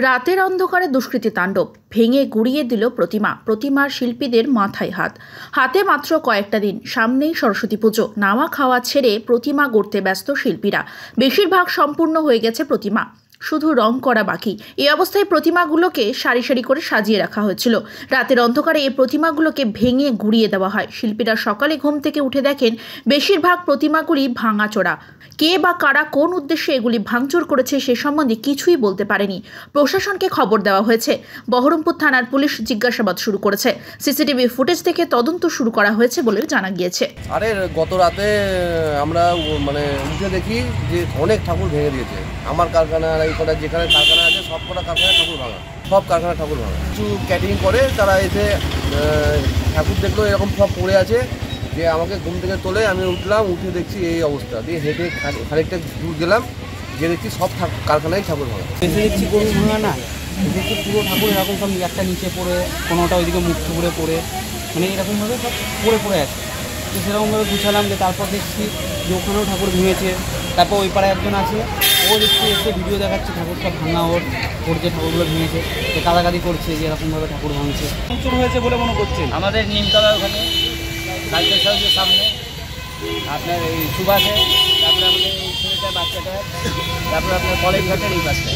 রাতের অন্ধকারে দুষ্কৃতী তাণ্ডব ভেঙে গুড়িয়ে দিল প্রতিমার শিল্পীদের মাথায় হাতে মাত্র কয়েকটা দিন, সামনেই সরস্বতী পুজো। নাওয়া খাওয়া ছেড়ে প্রতিমা গড়তে ব্যস্ত শিল্পীরা। বেশিরভাগ সম্পূর্ণ হয়ে গেছে প্রতিমা, শুধু রং করা বাকি। এই অবস্থায় প্রতিমাগুলোকে সারি সারি করে সাজিয়ে রাখা হয়েছিল। রাতের অন্ধকারে এই প্রতিমাগুলোকে ভেঙে গুড়িয়ে দেওয়া হয়। শিল্পীরা সকালে ঘুম থেকে উঠে দেখেন বেশিরভাগ প্রতিমাগুলি ভাঙাচোরা। কে বা কারা কোন উদ্দেশ্যে এগুলি ভাঙচুর করেছে সে সম্বন্ধে কিছুই বলতে পারেনি। প্রশাসনকে খবর দেওয়া হয়েছে। বহরমপুর থানার পুলিশ জিজ্ঞাসাবাদ শুরু করেছে। সিসিটিভি ফুটেজ থেকে তদন্ত শুরু করা হয়েছে বলে জানা গিয়েছে। আরে গত রাতে আমরা উঠে দেখি যে অনেক ঠাকুর ভেঙে দিয়েছে। আমার কারখানার এই কটা যেখানে কারখানা আছে সব কটা কারখানায় ঠাকুর ভাঙা, সব কারখানায় ঠাকুর ভাঙা। কিছু ক্যাটারিং করে তারা এসে ঠাকুর দেখলো এরকম সব পড়ে আছে, যে আমাকে ঘুম থেকে তোলে। আমি উঠলাম, উঠে দেখছি এই অবস্থা। দিয়ে হেঁটে খানিকটা দূর গেলাম, যে দেখছি সব কারখানায় ঠাকুর ভাঙা। এসে দেখছি গরু ভাঙা না, দেখছি পুরো ঠাকুর এরকম সব একটা নিচে পড়ে, কোনোটা ওইদিকে মুখ টুকরে পড়ে, মানে এরকমভাবে সব পড়ে আছে। তো সেরকমভাবে গুছালাম, যে তারপর দেখছি যে ওখানেও ঠাকুর ভেঙেছে। তারপর ওই পাড়ায় একজন আছে, ও দেখছি এসে ভিডিও দেখাচ্ছে ঠাকুর সব ভাঙা, ওর যে ঠাকুরগুলো ভেঙেছে, তো কাদাকাদি করছে যে এরকমভাবে ঠাকুর ভাঙছে। শুরু হয়েছে বলে মনে করছেন? আমাদের নিমতলা ওখানে কালকে সাউজের সামনে আপনার এই সুভাষে, তারপরে আমাদের এই ছেলেটার বাচ্চাটা, তারপরে আপনার কলেজ ঘাটের এই পাশটা,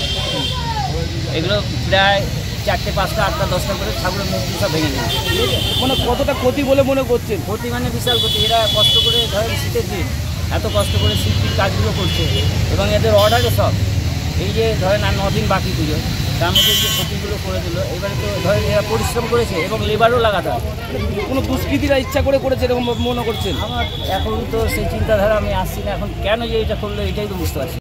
এগুলো প্রায় 4টে 5টা 8টা 10টা করে ঠাকুরের মূর্তি সব ভেঙে দিয়েছে। মানে কতটা ক্ষতি বলে মনে করছেন? ক্ষতি মানে বিশাল ক্ষতি। এরা কষ্ট করে ধরেন শীতের দিন এত কষ্ট করে শিল্পীর কাজগুলো করছে, এবং এদের অর্ডারে সব এই যে ধরেন আর 9 দিন বাকি পুজো, তার মধ্যে যে ক্ষতিগুলো করে দিল। এবারে তো ধরেন এরা পরিশ্রম করেছে এবং লেবারও লাগাতে হয়। কোনো দুষ্কৃতীরা ইচ্ছা করে করেছে এরকম মনে করছেন? আমার এখন তো সেই চিন্তাধারা আমি আসছি না, এখন কেন যে এটা করলো এটাই তো বুঝতে পারছি।